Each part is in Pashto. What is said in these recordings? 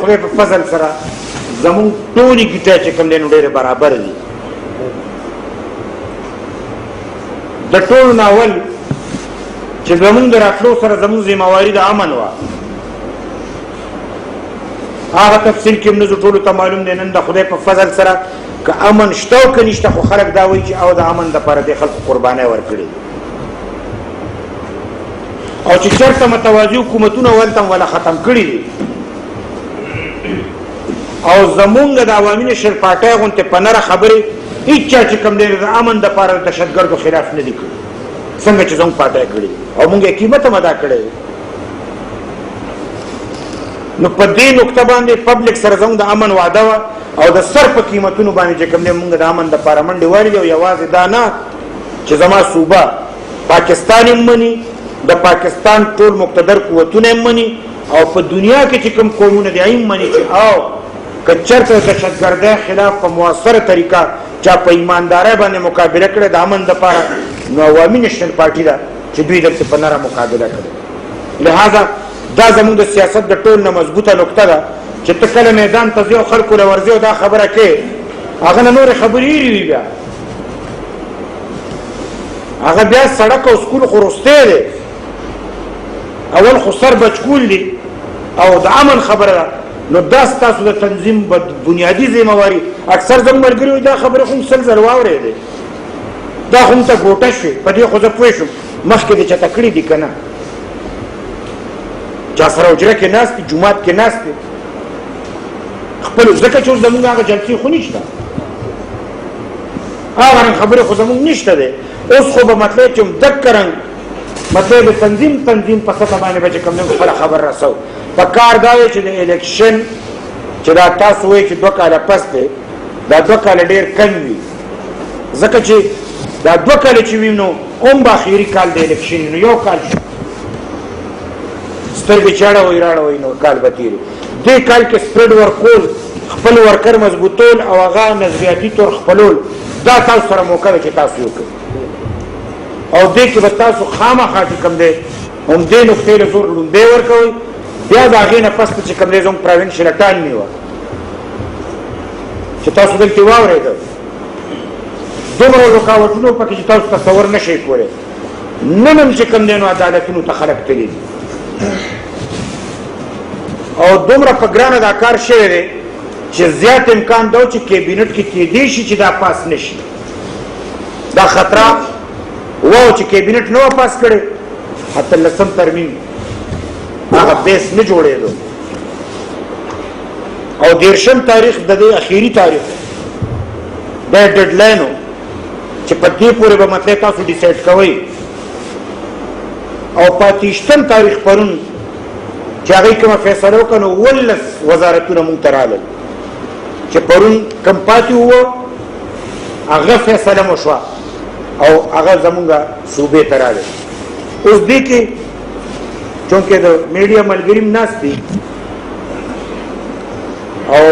خدای په فضل سره زمون ټولې ګیټه چې کوم دی نو ډېرې برابر دي. د ټولو نه اول چې زمون د راتلو سره زمون ذمہواري د امن وه، هغه تفصیل کې موږ ټولو ته معلوم دی. نن د خدای په فضل سره که امن شته او که نشته، خو خلک دا وایي چې او د امن دپاره د خلکو قربانۍ ورکړي او چې چېرته متوازي حکومتونه ولته ولا ختم کړي دي او زمونږ د عوامي نشر پارټۍ غوندې په نره خبرې هېڅ چا چې کوم دی د امن دپاره د دهشتګردو خلاف نه دي کړي، څنګه چې زموږ پارټۍ کړي او مونږ یې قیمت هم ادا کړی. نو په دې نقطه باندې پبلک سره زموږ د امن وعده وه او د سر په قیمتونو باندې چې کوم دی مونږ د امن دپاره منډې وهلې او یوازې دا نه چې زما صوبه پاکستان هم مني، د پاکستان ټول مقتدر قوتونه هم مني او په دنیا کې چې کوم قومونه دي هم مني چې او که چېرته د دهشتګردۍ خلاف په مؤثره طریقه چا په ایماندارۍ باندې مقابله کړې د امن دپاره، نو عوامي نیشنل پارټي ده چې دوی دلته په نره مقابله کړې. لہذا دا زموږ د سیاست د ټول نه مضبوطه نقطه ده چې ته کله میدان ته ځې او خلکو له ورځې او دا خبره کې هغه نه نورې خبرې هېرې وي، بیا هغه بیا سړک او سکول خو وروستی دی، اول خو سر بچکول دي او د امن خبره ده. نو دا ستاسو د تنظیم بنیادي ذمہواري. اکثر زموږ ملګري وایي دا خبره خو سل ځل واورېدې، دا خو ته ګوټه شوې، په دې خو زه پوه شوم مخکې دې چاته کړي دي که نه، چا سره حجره کې ناست دي، جومات کې ناست دي خپل، ځکه چې اوس زموږ هغه جلسې خو نشته، هغه رنګ خبرې خو زموږ نشته دی. اوس خو به مطلب چې دقه رنګ مطلب د تنظیم په سطح باندې به چې کوم دی خپله خبر رسو. په کار دا دی چې د الیکشن چې دا تاسو وایي چې 2 کاله پس دی، دا 2 کاله ډېر کم وي، ځکه چې دا 2 کاله چې وي نو هم به اخري کال د الیکشن نو یو کال شو سترګې چاړه وایي راړه وایي نو کال به تېر. دې کال کې سپریډ ورکول، خپل ورکر مضبوطول او هغه نظریاتي طور خپلول، دا تاسو سره موقع ده چې تاسو وکړئ او دې کې به تاسو خامخا چې کوم دی هم دې نقطې له زور لومبۍ ورکوئ. بیا د هغې نه پس چې کوم دی زموږ پراوینشل اټانمي وه چې تاسو دلته واورېده، دومره رکاوټونه پکې چې تاسو تصور نه شئ کولی. نن هم چې کوم دی نو عدالتونو ته خلک تللي دي او دومره په ګرانه دا کار شوی دی چې زیات امکان دا چې کابینټ کې کېدی شي چې دا پاس نه شي. دا خطره واو چې کابینټ نه و پاس کړی، حتی 10 ترمیم هغه بیس نه جوړېدو او 13 تاریخ د دې اخیری تاریخ دا ډیډ لاین چې په دې پورې به مطلب تاسو ډیسایډ کوئ او 25 تاریخ پرون چې هغه کومه فیصله وکړه نو 19 وزارتونه مونږ ته راغلل چې پرون کوم پاتې وو هغه فیصله مو شوه او هغه زمونږ صوبې ته راغلل. اوس دې کې چونکې د میډیا ملګري هم ناست دي او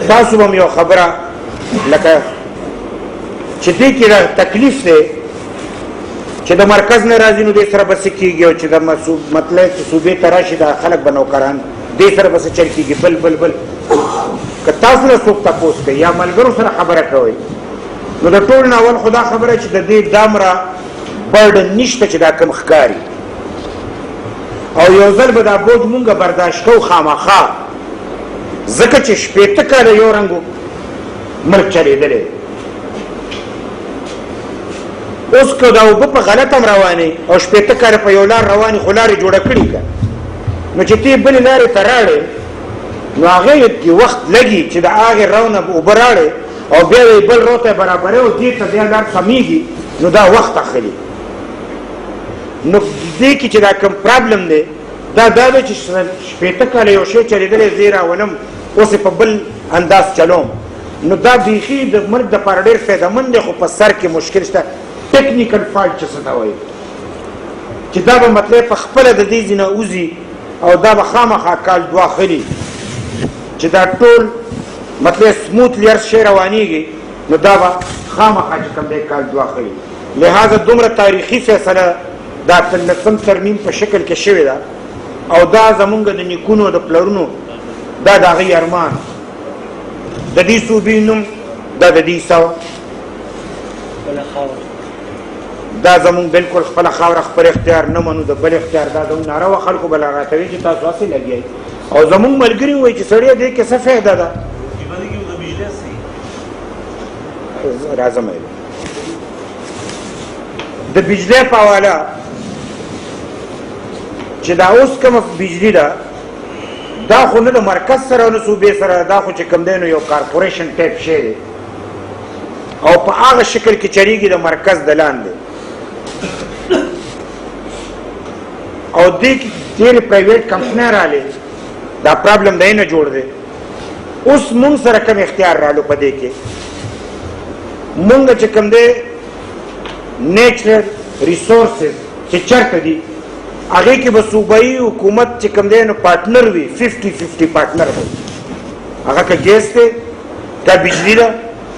تاسو به م یو خبره لکه چې دې کې تکلیف دی چې د مرکز نه راځي نو دې سره به څه کېږي او چې د مطلب چې صوبې ته راشي دا خلک به نوکران دې سره به څه چل کېږي. بل بل بل که تاسو نه څوک تپوس کوي یا ملګرو سره خبره کوئ نو د ټول نه اول خو دا خبره چې د دې دامره برډن نشته چې دا کم ښکاري او یو ځل به دا بوج مونږه برداشت کوو خامخا، ځکه چې 80 کاله یو رنګو ملک چلېدلی. اوس که دا اوبه په غلط هم روانې او 80 کاله په یو لار روانې خو لارې جوړه کړي که نو چې ته بلې لارې ته راړې نو هغې کې وخت لګي چې د هغې رو نه اوبه راړې او بیا یې بل رو ته یې برابرې او دې ته بیا لار سمیږي نو دا وخت اخلي. نو دې کې چې دا کوم پرابلم دی دا دا دی چې 80 کاله یو شی چلېدلی زه یې راولم اوس یې په بل انداز چلوم نو دا بیخي د ملک دپاره ډېر فایدهمند دی، خو په سر کې مشکل شته. ټیکنیکل فالټ چې څه ته وایي چې دا به مطلب په خپله د دې ځینه وځي او دا به خامخا کال 2 خلي چې دا ټول مطلب سموتلی هر شی روانېږي نو دا به خامخا چې کوم دی کال 2 خلي. لہذا دومره تاریخي فیصله دا 13 ترمیم په شکل کې شوې ده او دا زمونږ د نیکونو د پلرونو دا د هغې ارمان د دې صوبې نوم دا د دې سوه دا زمونږ بلکل خپله خاوره خپل اختیار نه منو د بل اختیار دا زمونږ ناروا خلکو به راته چې تاسو هسې لګیئ او زمونږ ملګري وایي چې سړی دې کې څه فایده ده راځم د بجلی په حواله چې دا اوس کومه بجلی ده دا خو نه د مرکز سره نه صوبې سره دا خو چې کوم دی نو یو کارپوریشن ټایپ شی دی او په هغه شکل کې چلیږي د مرکز د لاندې او دې کې ډېرې پرایویټ کمپنۍ راغلې دا پرابلم دی نه جوړ دی اوس مونږ سره کوم اختیار رالو په دې کې مونږ چې کوم دی نیچرل ریسورسز چې چېرته دي هغې کې به صوبایي حکومت چې کوم دی نو پارټنر وي 50-50 پارټنر وي هغه که ګیس دی که بجلی ده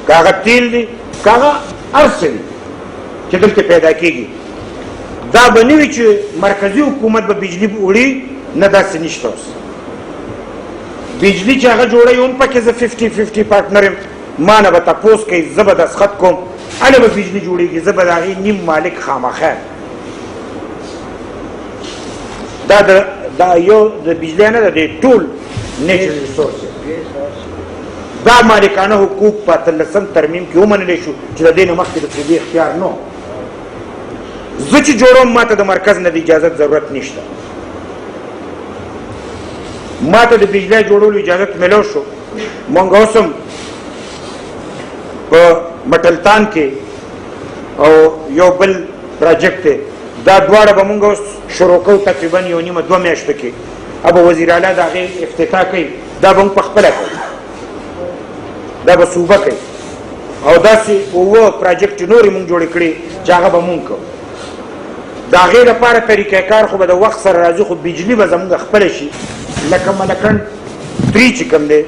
که هغه تیل دی که هغه هر څه دي چې دلته پیدا کېږي دا به نه وي چې مرکزي حکومت به بجلی وړي نه داسې نشته اوس بجلی چې هغه جوړوي هم پکې زه 50-50 پارټنر یم ما نه به تپوس کوي زه به دستخط کوم هله به بجلی جوړېږي زه به د هغې نیم مالک خامخا دا یو د بجلی نه ده د ټول نیچرل ریسورس دا مالکانه حقوق په 18 ترمیم کې ومنلی شو چې د دې نه مخکې د صوبې اختیار نه زه چې جوړوم ما ته د مرکز نه د اجازت ضرورت نشته ما ته د بجلی جوړولو اجازت ملو شو مونږ اوس هم په مټلتان کې او یو بل پراجیکټ دی دا دواړه به مونږ اوس شروع کوو تقریبا یو نیمه 2 میاشتو کې ابه وزیر اعلی د هغې افتتاح کوي دا به مونږ پخپله کوو دا به صوبه کوي او داسې 9 پراجیکټ نورې مونږ جوړې کړي چې هغه به مونږ کوو د هغې لپاره طریقه کار خو به د وخت سره راځي خو بجلي به زمونږ خپله شي لکه ملکنډ 3 چې کوم دی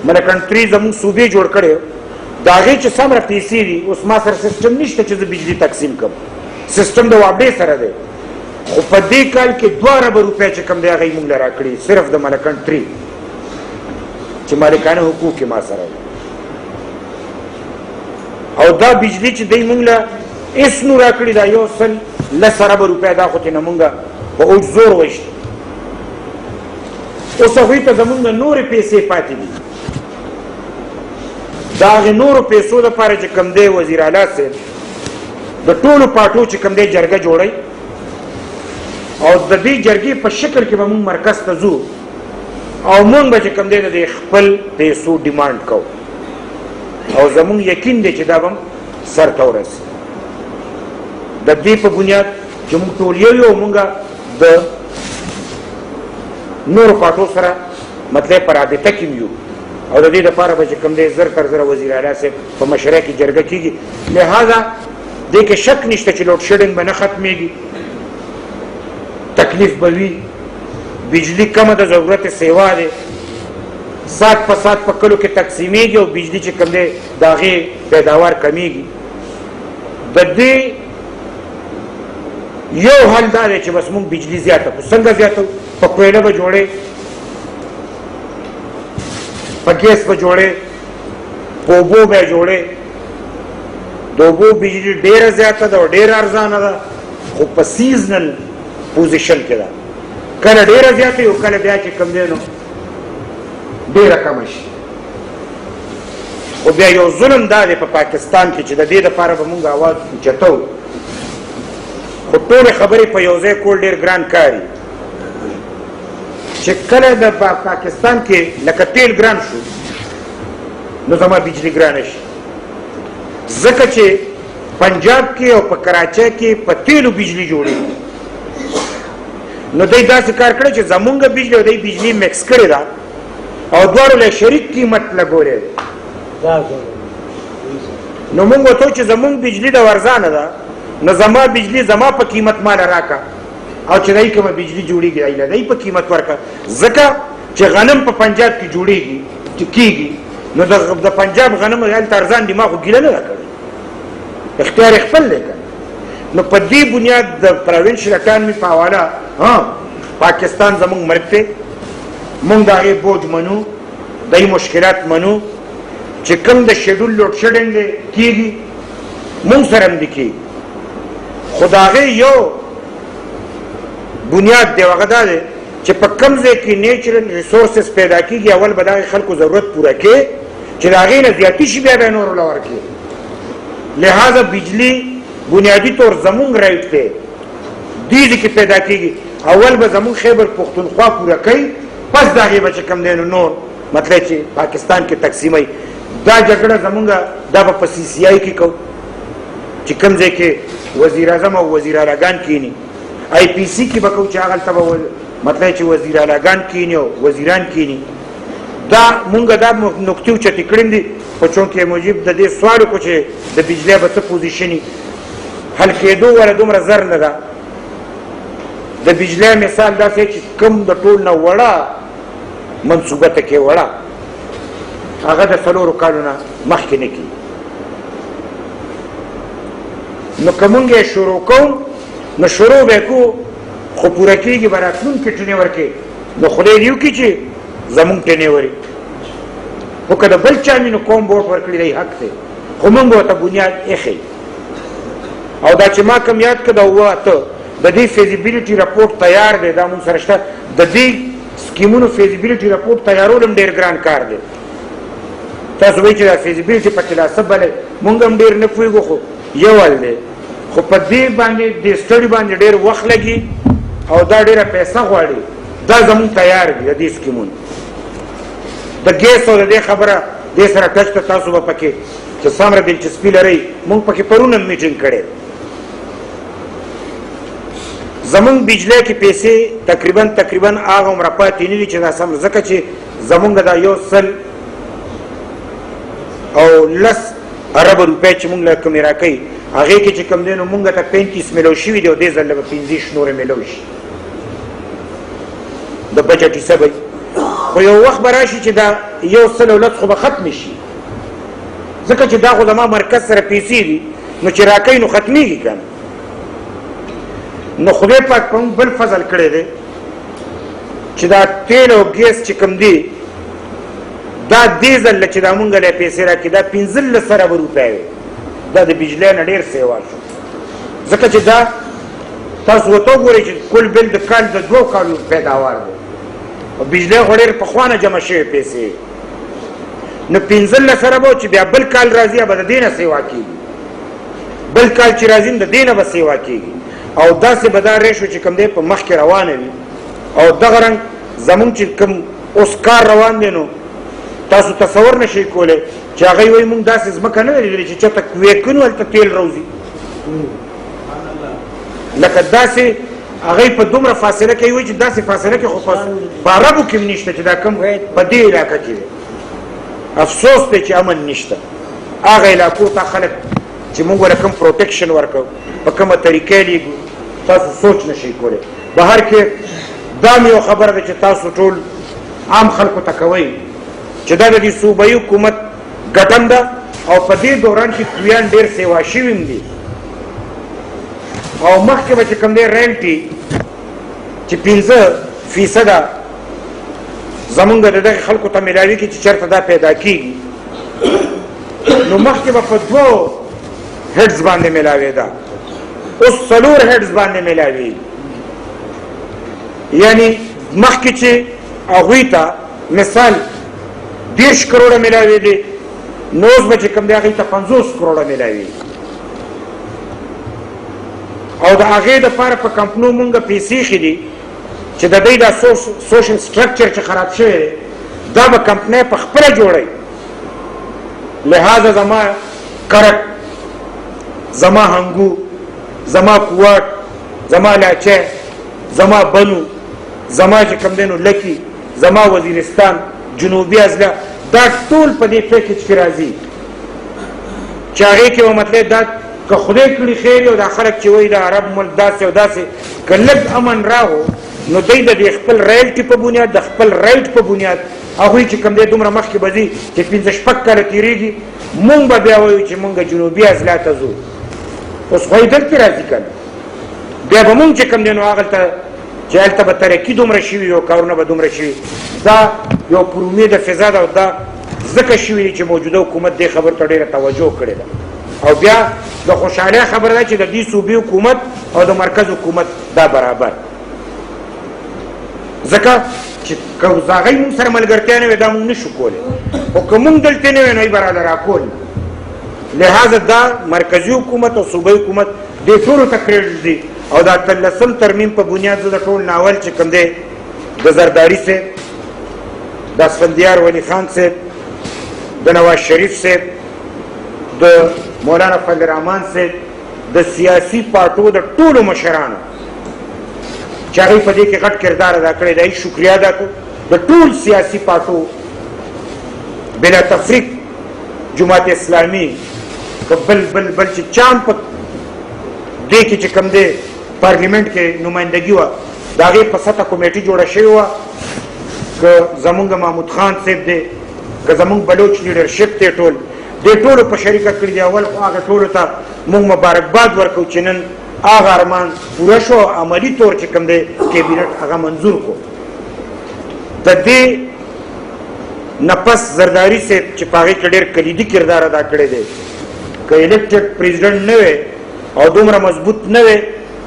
ملکنډ 3 زمونږ صوبې جوړ کړی د هغې چې څومره پیسې دي اوس ما سره سیسټم نشته چې زه بجلي تقسیم کړم سیسټم د وابډې سره دی خو په دې کال کې 2 اربه روپۍ چې کوم دی هغه یې مونږ له راکړي صرف د ملکنډ 3 چې مالکانه حقوق یې ما سره او دا بجلي چې دی مونږ له هېڅ نو راکړي دا 110 اربه روپۍ دا خو چې نه مونږ په اوج زور ویشت اوس هغوی ته زمونږ نورې پیسې پاتې دي د هغې نورو پیسو دپاره چې کوم دی وزیر اعلی صاحب د ټولو پاټو چې کوم دی جرګه جوړی او د دې جرګې په شکل کې به مونږ مرکز ته ځو او مونږ به چې کوم دی د دې خپل پیسو ډیمانډ کوو او زمونږ یقین دی چې دا به سر ته ورسي د دې په بنیاد چې مونږ ټول یو یو مونږ د نورو پاټو سره مطلب په رابطه کې یو او د دې لپاره به چې کوم دی زر تر زره وزیر اعلی صاحب په مشره کې جرګه کېږي لہذا دې کې شک نشته چې لوډ شیډنګ به نه ختمېږي تکلیف به وي بجلی کمه د ضرورت سیوا دی سات په سات په کلو کې تقسیمېږي او بجلی چې کوم دی د هغې پیداوار کمیږي د دې یو حل دا دی چې بس مونږ بجلی زیاته کړو څنګه زیاته په کویله به جوړې په ګیس به جوړې په اوبو به جوړې د اوبو بجلی ډېره زیاته ده او ډېره ارزانه ده خو په سیزنل پوزیشن کې ده کله ډېره زیاته او کله بیا چې کوم دی نو ډېره کمه شي خو بیا یو ظلم دا دی په پاکستان کې چې د دې دپاره به مونږ اواز اوچتو خو ټولې خبرې په یو ځای کول ډېر ګران کاري چې کله د پاکستان کې لکه تیل ګران شو نو زما بجلی ګرانه شي ځکه چې پنجاب کې او په کراچۍ کې په تیلو بجلی جوړېږي نو دوی داسې کار کړی چې زمونږ بجلی او دوی بجلی مکس کړې ده او دواړو له شریک قیمت لګولی دی نو مونږ ورته چې زمونږ بجلی د ورزانه ده نو زما بجلی زما په قیمت ماله راکړه او چې دای کومه بجلی جوړیږي ایله دای په قیمت ورکړه ځکه چې غنم په پنجاب کې جوړیږي چې کیږي نو د پنجاب غنم هلته ارزان دي ما خو ګیله نه راکړی اختیار خپل دی نو په دې بنیاد د پروینشل اکانومي په حواله پاکستان زمونږ ملک دی مونږ د هغې بوج منو دای مشکلات منو چې کوم د شیډول لوډ شیډینګ کېږي مونږ سره هم دې کېږي خو د هغې یو بنیاد دی هغه دا دی چې په کوم ځای کې نیچرل ریسورسز پیدا کېږي اول به د هغې خلکو ضرورت پوره کړي چې د هغې نه زیاتي شي بیا به یې نورو له ورکړي لہذا بجلی بنیادی طور زمونږ رایټ دی دې ځای کې پیدا کېږي اول به زمونږ خیبر پښتونخوا پوره کوي پس د هغې به چې کوم دی نو نور مطلب چې پاکستان کې تقسیموي دا جګړه زمونږ دا به په سی سی آی کې کوو چې کوم ځای کې وزیر اعظم او وزیر اعلیګان کینی آی پی سی کې به کوو چې هغلته به مطلب چې وزیر اعلیګان کینی او وزیران کینی دا مونږ دا نقطې اوچتې کړې دي په چونکې موجب د دې سوال وکړو چې د بجلی به څه پوزیشن حل کېدو ولا دومره زر نه ده د بجلی مثال داسې چې کوم د ټول نه وړه منصوبه ته کې وړه هغه د 4 کالو نه مخکې نه کېږي نو که مونږ یې شروع کوو نو شروع به کوو خو پوره کېږي به راتلونکي ټنې ورکې نو خدای دې وکړي چې زمونږ ټنې وري خو که د بل چا مې نو کوم بوټ ورکړي دی حق دی خو مونږ به ورته بنیاد ایښی او دا چې ما کوم یاد کړه د 8 د دې فیزیبیلیټي رپورټ تیار دی دا مونږ سره شته د دې سکیمونو فیزیبیلیټي رپورټ تیارول هم ډېر ګران کار دی تاسو وایئ چې دا فیزیبیلیټي پکې لا څه بلې مونږ هم ډېر نه پوهېږو خو یو حل دی خو په دې باندې دې سټډي باندې ډېر وخت لګي او دا ډېره پیسه غواړي دا زمونږ تیار دي د دې سکیمونو د ګیس او د دې خبره دې سره ټچ ته تاسو به پکې چې څومره دلچسپي لرئ مونږ پکې پرون هم میټینګ کړی زمونږ بجلی کې پیسې تقریبا هغه عمره پاتې نه دي چې دا سم ځکه چې زمونږ دا 100 او 10 ارب روپۍ چې مونږ له کومې راکوي هغې کې چې کوم دی نو مونږ ته 35 میلو شوي دي او دې ځل به 15 نورې میلو شي د بجټ حساب خو یو وخت به راشي چې دا 100 خو به ختم شي ځکه چې دا خو زما مرکز سره پیسې دي نو چې راکوي نو ختمېږي که نه نو خدای پاک په بل فضل کړی دی چې دا تیل او ګیس چې کوم دی دا دې ځل چې دا مونږ له پیسې راکړي دا 15 ارب روپۍ وي دا د بجلی نه ډېر سیوا شو ځکه چې دا تاسو ورته وګورئ چې کل بل د کال د 2 کالو پیداوار دی او بجلی خو ډېر پخوا نه جمع شوې پیسې نو 15 ارب چې بیا بل کال راځي به د دې نه سیوا کېږي بل کال چې راځي د دې نه به سیوا کېږي او داسې به دا ریشو چې کوم دی په مخکې روانه وي او دغه رنګ زمونږ چې کوم اوس کار روان دی نو تاسو تصور نشئ کولی چې هغوی وایي مونږ داسې ځمکه نه لیدلې چې چېرته کوې کنو هلته تیل روځي لکه داسې هغوی په دومره فاصله کې وایي چې داسې فاصله کې خو په عربو کې هم نشته چې دا کوم په دې علاقه کې دی افسوس دی چې امن نشته هغه علاقو ته خلک چې مونږ ورته کوم پروټیکشن ورکوو په کومه طریقې لیږو تاسو سوچ نشئ کولی بهر کې دا مې یو خبره ده چې تاسو ټول عام خلکو ته کوئ چې دا د دې صوبایي حکومت ګټم ده او په دې دوران کې کویان ډېر سیوا شوي هم دي او مخکې به چې کوم دی ریلټي چې 15% زمونږ د دغې خلکو ته میلاوي کړي چې چېرته دا پیدا کېږي نو مخکې به په 2 هیډز باندې میلاوېده اوس 4 هیډز باندې میلاوي یعنی مخکې چې هغوی ته مثال 10 کروڑه میلاوېدې نو اوس به چې کوم دی هغوی ته 50 کروڑه میلاوي او د هغې دپاره په کمپنو مونږ پیسې ایښي دي چې د دوی دا سوشل سټرکچر چې خراب شوی دی دا به کمپنۍ په خپله جوړوي لہذا زما کرک زما هنګو زما کوواټ زما لاچی زما بنو زما چې کوم دی نو لکي زما وزیرستان جنوبي اضلاع دا ټول په دې پیکج کې راځي چې هغې کې به مطلب دا که خدای کړي خیر او دا خلک چې وایي د عرب ملک داسې او داسې که لږ امن راغو نو دوی د دې خپل رایټ په بنیاد د خپل رایټ په بنیاد هغوی چې کوم دی دومره مخکې به ځي چې 15-16 کاله تېرېږي مونږ به بیا وایو چې مونږ جنوبي اضلاع ته ځو اوس خو یې دلته راځي که نه بیا به مونږ چې کوم دی نو هغلته چې هلته به ترقي دومره شوي او کارونه به دومره شوي. دا یو پر امید فضا ده او دا ځکه شوي چې موجوده حکومت دې خبر ته ډېره توجه کړې ده. او بیا د خوشحالۍ خبره ده چې د دې صوبې حکومت او د مرکز حکومت دا برابر، ځکه چې که هغوی مونږ سره ملګرتیا نه وي دا مونږ نشو کولی، خو که مونږ دلته نه وي نو به راله راکول. لہذا دا مرکزي حکومت او صوبې حکومت دې ټولو ته کریډټ دی. او دا 13 ترمیم په بنیاد زه د ټول ناول چې کوم دی د زرداري صاحب، د اسفندیار ولی خان صاحب، د نواز شریف صاحب، د مولانا فضل الرحمن صاحب، د سیاسي پارټو د ټولو مشرانو چې هغوی په دې کې غټ کردار ادا کړی دی، شکریه ادا کړو. د ټول سیاسي پارټو بلا تفریق، جماعت اسلامي که بل چې چام په دې کې چې کوم دی پارلیمنٹ کې نمائندګي وه د هغې په سطحه کمیټي جوړه شوې وه، که زمونږ محمود خان صاحب دی، که زمونږ بلوچ لیډرشپ دی، ټول دې ټولو په شریکه کړي دي. اول خو هغه ټولو ته موږ مبارکباد ورکوو چې نن هغه ارمان پوره شو، عملي طور چې کوم دی کابینټ هغه منظور کړو. د دې نه پس زرداري صاحب چې په هغې کې ډېر کلیدي کردار ادا کړی دی، که الیکټډ پریزیډنټ نه وی او دومره مضبوط نه وی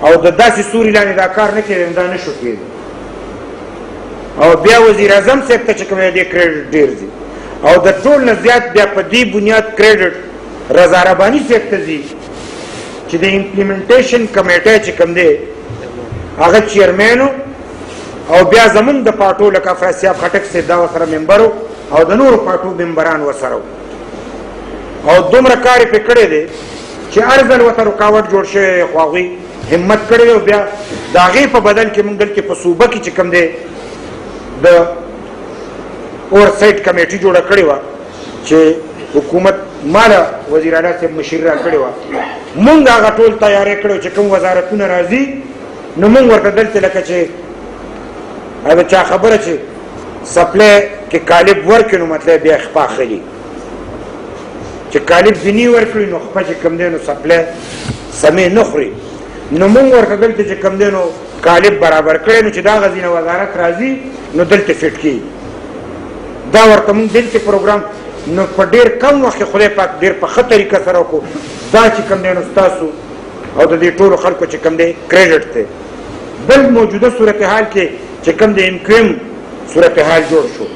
او د داسې سوري لاندې دا کار نه کېدی دا نه شو کېدی. او بیا وزیر اعظم صاحب ته چې کوم دی کریډټ ډېر دی. او د ټول نه زیات بیا په دې بنیاد کریډټ رضا رباني صاحب ته ځي چې د امپلیمنټیشن کمیټه چې کوم دی هغه چیرمین او بیا زمونږ د پارټو لکه افراسیاب خټک صاحب دا ورسره ممبر او د نورو پارټو ممبران ورسره او دومره کار یې پرې کړی دی چې هر ځل ورته رکاوټ جوړ شوی خو هغوی همت کړی دی. او بیا د هغې په بدل کې موږ دلته په صوبه کې چې کوم دی د اورسایټ کمیټي جوړه کړې وه چې حکومت ماله وزیر اعلی صاحب مشري را کړې وه، موږ هغه ټول تیاری کړی چې کوم وزارتونه راځي نو موږ ورته دلته لکه چې هغه چا خبره چې سپلای کې کالب ورکړي نو مطلب بیا خپا خلي چې کالب دیني ورکړي نو خپه چې کوم دی نو سپلای سمې نه خوري. نو موږ ورته دلته چې کوم دی نو کالب برابر کړی نو چې دا غزینه وزارت راځي نو دلته فټ کېږي. دا ورته موږ دلته پروګرام نو په ډېر کم وخت کې خدای پاک ډېر په ښه طریقه سره وکړو. دا چې کوم دی نو ستاسو او د دې ټولو خلکو چې کوم دی کریډټ دی. بل موجوده صورتحال کې چې کوم د امکم صورتحال جوړ شو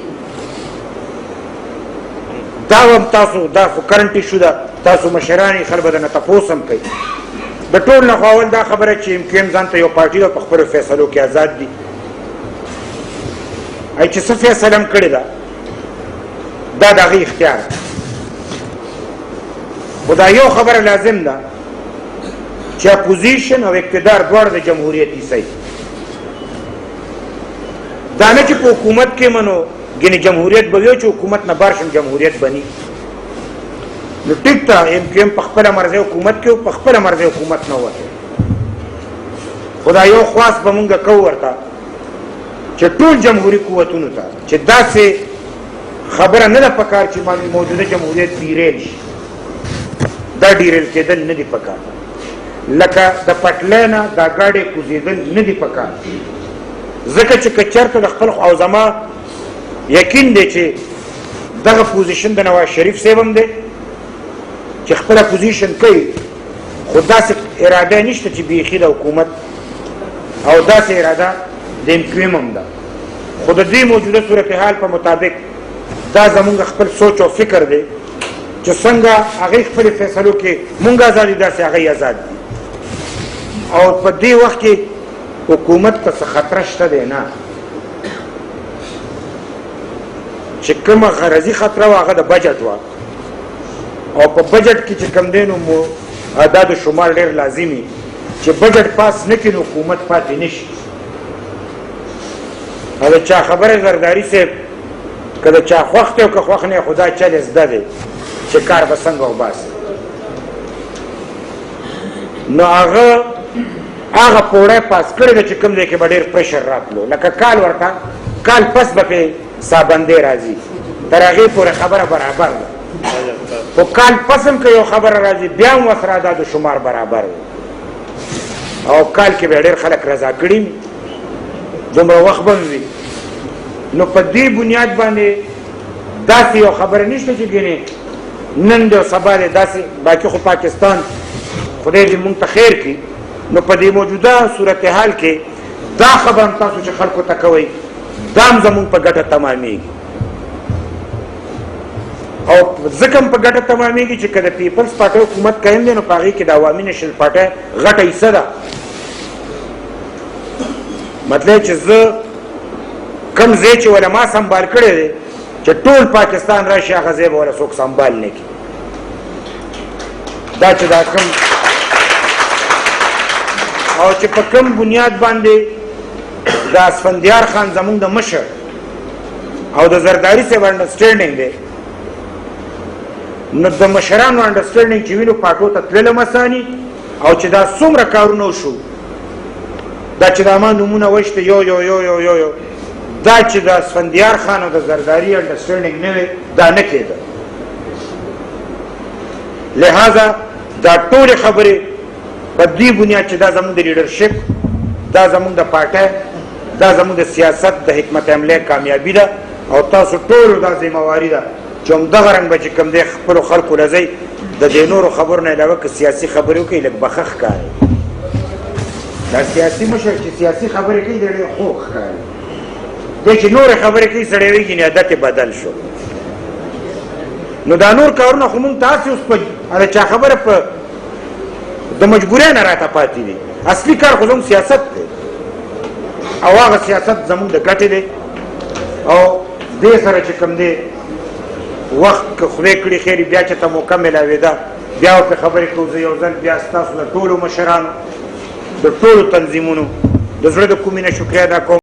دا هم تاسو دا خو کرنټ ایشو ده، تاسو مشران یې خلک به درنه تپوس هم کوي. د ټول نه خو اول دا خبره چې امکم ځان ته یو پارټي ده په خپلو فیصلو کې آزاد دي، ای چې څه فیصله هم کړې ده دا د هغې اختیار ده. خو دا یو خبره لازم ده چې اپوزیشن او اقتدار دواړه د جمهوریت حصه دا نه چې په حکومت کې منو ګینې جمهوریت به وي چې حکومت نه بار شم جمهوریت بني. نو ټیک ته MQM په خپله مرضۍ حکومت کې په خپله مرضۍ حکومت نه ووتی. خو دا یو خواست به مونږ کوو ورته چې ټول جمهوري قوتونو ته چې داسې خبره نه ده پکار چې موجوده جمهوریت ډیریل شي. دا ډیریل کېدل نه دي پکار، لکه د پټلۍ نه دا ګاډۍ کوزېدل نه دي پکار. ځکه چې که چېرته د خپل او زما یقین دی چې دغه پوزیشن د نواز شریف صاحب هم دی چې خپله پوزیشن کوي، خو داسې اراده نشته چې بیخي د حکومت او داسې اراده د MQM هم ده. خو د دې موجوده صورتحال په مطابق دا زمونږ خپل سوچ او فکر دی چې څنګه هغې خپلې فیصلو کې مونږ آزاد دي داسې هغوی آزاد دي. او په دې وخت کې حکومت ته څه خطره شته دی نه، چې کومه غرضي خطره وه هغه د بجټ وه او په بجټ کې چې کوم دی نو اعداد و شمار ډېر لازمي چې بجټ پاس نه کړي نو حکومت پاتې نه شي. او د چا خبره زرداري صاحب که د چا خوښ دی او که خوښ نه خو دا چل زده دی چې کار به څنګه وباسي. نو هغه پوړی پاس کړی ده چې کوم دی کې به ډېر پریشر راتلو، لکه کال ورته کال پس به پې سابندې راځي، تر هغې پورې خبره برابر ده. خو کال پس هم که یو خبره راځي بیا هم ورسره اعداد و شمار برابر وي او کال کې به ډېر خلک رضا کړي دومره وخت به وي. نو په دې بنیاد باندې داسې یو خبره نشته چې ګینې نن دی او سبا دی داسې باقي خو پاکستان خدای دې مونږ ته خیر کړي. نو په دې موجوده صورتحال کې دا خبره هم تاسو چې خلکو ته کوئ دا هم زمونږ په ګټه تمامیږي او ځکه هم په ګټه تمامیږي چې که د پیپلز پارټۍ حکومت قایم دی نو په هغې کې د عوامي نیشنل پارټۍ غټه حصه ده. مطلب چې زه کم ځای چې وله ما سنبال کړی دی چې ټول پاکستان راشي هغه ځای به وله څوک سنبال نه کړي. دا چې دا کم او چې په کم بنیاد باندې د اسفندیار خان زمونږ د مشر او د زرداری صاحب انډرسټینډینګ دی نو د مشرانو انډرسټینډینګ چې وینو پاټو ته تللم اساني او چې دا څومره کارونه وشو دا چې دا ما نومونه وشته یو یو یو یو یو یو دا چې د اسفندیار خان او د زرداری انډرسټینډینګ نه وي دا نه کېده. لہذا دا ټولې خبرې په دې بنیاد چې دا زموږ د لیډرشپ دا زموږ د پارټۍ دا زموږ د سیاست د حکمت عملۍ کامیابي ده او تاسو ټولو دا ذمہواري ده چې همدغه رنګ به چې کوم دی خپلو خلکو له ځئ د دې نورو خبرو نه علاوه که سیاسي خبرې وکړئ لږ بخښ ښکاري. دا سیاسي مشر چې سیاسي خبرې کوي ډېر خوږ ښکاري. دی چې نورې خبرې کوي سړی وایي ګینې عادت یې بدل شو. نو دا نور کارونه خو مونږ تاسې اوس په د چا خبره په د مجبورۍ نه راته پاتې دي. اصلي کار خو زموږ سیاست دی او هغه سیاست زموږ د ګټې دی او دې سره چې کوم دی وخت که خدای کړي خیر بیا چې ته موقع میلاوېده بیا ورته خبرې کوو. زه یو ځل بیا ستاسو د ټولو مشرانو د ټولو تنظیمونو د زړه د کومې نه شکریه ادا کوم.